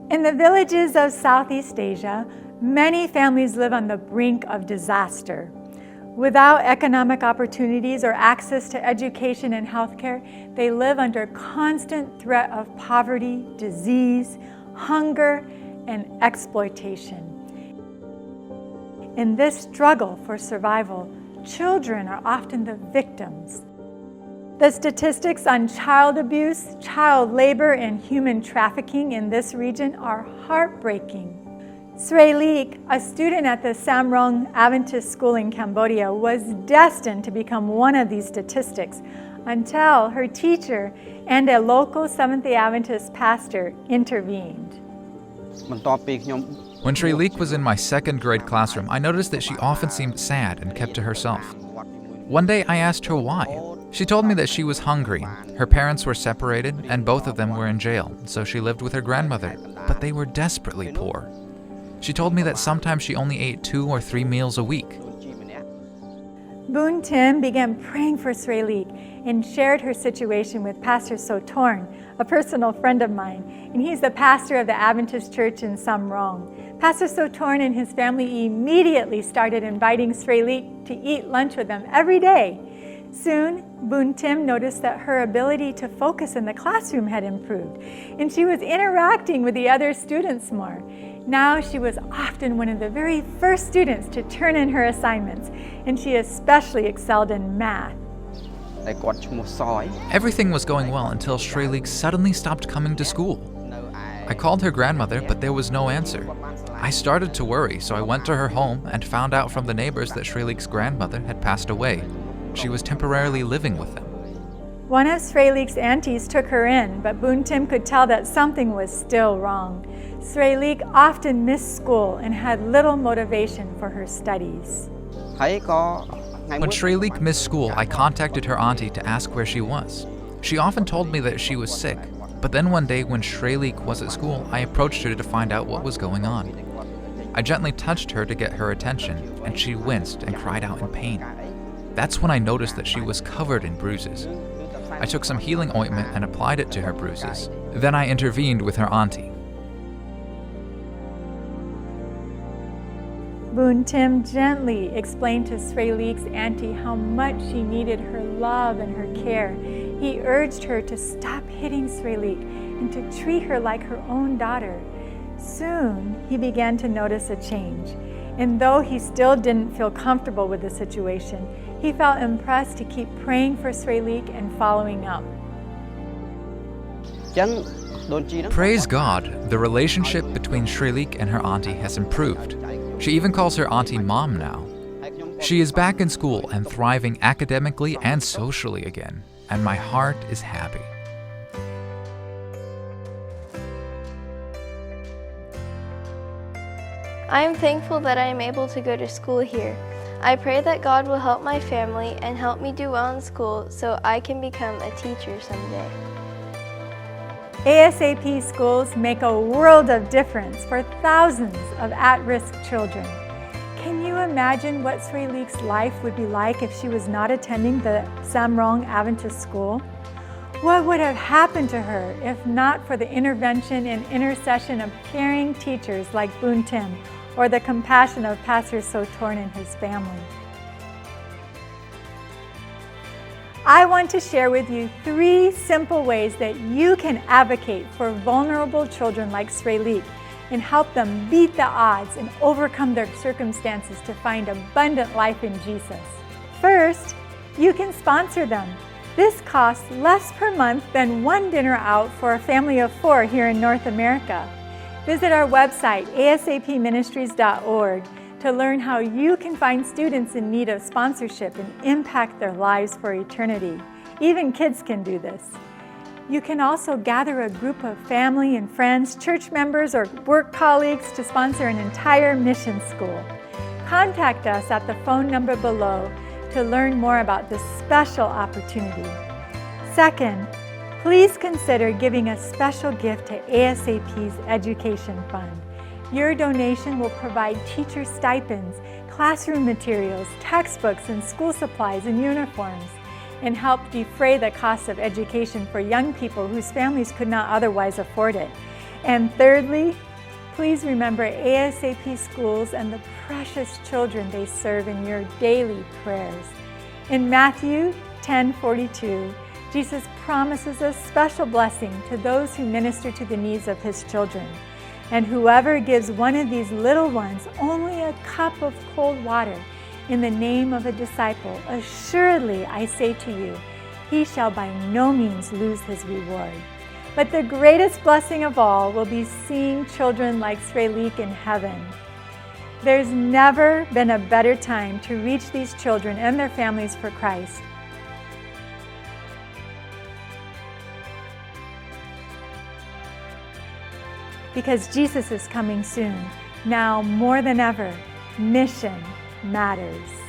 In the villages of Southeast Asia, many families live on the brink of disaster. Without economic opportunities or access to education and healthcare, they live under constant threat of poverty, disease, hunger, and exploitation. In this struggle for survival, children are often the victims. The statistics on child abuse, child labor, and human trafficking in this region are heartbreaking. Sreyleak, a student at the Samrong Adventist School in Cambodia, was destined to become one of these statistics until her teacher and a local Seventh-day Adventist pastor intervened. When Sreyleak was in my second grade classroom, I noticed that she often seemed sad and kept to herself. One day I asked her why. She told me that she was hungry. Her parents were separated and both of them were in jail, so she lived with her grandmother, but they were desperately poor. She told me that sometimes she only ate 2 or 3 meals a week. Boon Tim began praying for Sreyleak and shared her situation with Pastor Sotorn, a personal friend of mine, and he's the pastor of the Adventist Church in Samrong. Pastor Sotorn and his family immediately started inviting Sreyleak to eat lunch with them every day. Soon, Boon Tim noticed that her ability to focus in the classroom had improved, and she was interacting with the other students more. Now she was often one of the very first students to turn in her assignments, and she especially excelled in math. Everything was going well until Sreyleak suddenly stopped coming to school. I called her grandmother, but there was no answer. I started to worry, so I went to her home and found out from the neighbors that Sreyleak's grandmother had passed away. She was temporarily living with them. One of Sreyleak's aunties took her in, but Boon Tim could tell that something was still wrong. Sreyleak often missed school and had little motivation for her studies. When Sreyleak missed school, I contacted her auntie to ask where she was. She often told me that she was sick, but then one day when Sreyleak was at school, I approached her to find out what was going on. I gently touched her to get her attention, and she winced and cried out in pain. That's when I noticed that she was covered in bruises. I took some healing ointment and applied it to her bruises. Then I intervened with her auntie. Boon Tim gently explained to Sreyleak's auntie how much she needed her love and her care. He urged her to stop hitting Sreyleak and to treat her like her own daughter. Soon, he began to notice a change. And though he still didn't feel comfortable with the situation, he felt impressed to keep praying for Sreyleak and following up. Praise God, the relationship between Sreyleak and her auntie has improved. She even calls her auntie Mom now. She is back in school and thriving academically and socially again, and my heart is happy. I am thankful that I am able to go to school here. I pray that God will help my family and help me do well in school so I can become a teacher someday. ASAP schools make a world of difference for thousands of at-risk children. Can you imagine what Sreyleak's life would be like if she was not attending the Samrong Adventist School? What would have happened to her if not for the intervention and intercession of caring teachers like Boon Tim or the compassion of Pastor Sotorn and his family? I want to share with you 3 simple ways that you can advocate for vulnerable children like Sreyleak and help them beat the odds and overcome their circumstances to find abundant life in Jesus. First, you can sponsor them. This costs less per month than one dinner out for a family of 4 here in North America. Visit our website, asapministries.org, to learn how you can find students in need of sponsorship and impact their lives for eternity. Even kids can do this. You can also gather a group of family and friends, church members, or work colleagues to sponsor an entire mission school. Contact us at the phone number below to learn more about this special opportunity. Second, please consider giving a special gift to ASAP's Education Fund. Your donation will provide teacher stipends, classroom materials, textbooks, and school supplies and uniforms, and help defray the cost of education for young people whose families could not otherwise afford it. And thirdly, please remember ASAP schools and the precious children they serve in your daily prayers. In Matthew 10:42, Jesus promises a special blessing to those who minister to the needs of his children. And whoever gives one of these little ones only a cup of cold water in the name of a disciple, assuredly I say to you, he shall by no means lose his reward. But the greatest blessing of all will be seeing children like Sreyleak in heaven. There's never been a better time to reach these children and their families for Christ. Because Jesus is coming soon. Now more than ever, mission matters.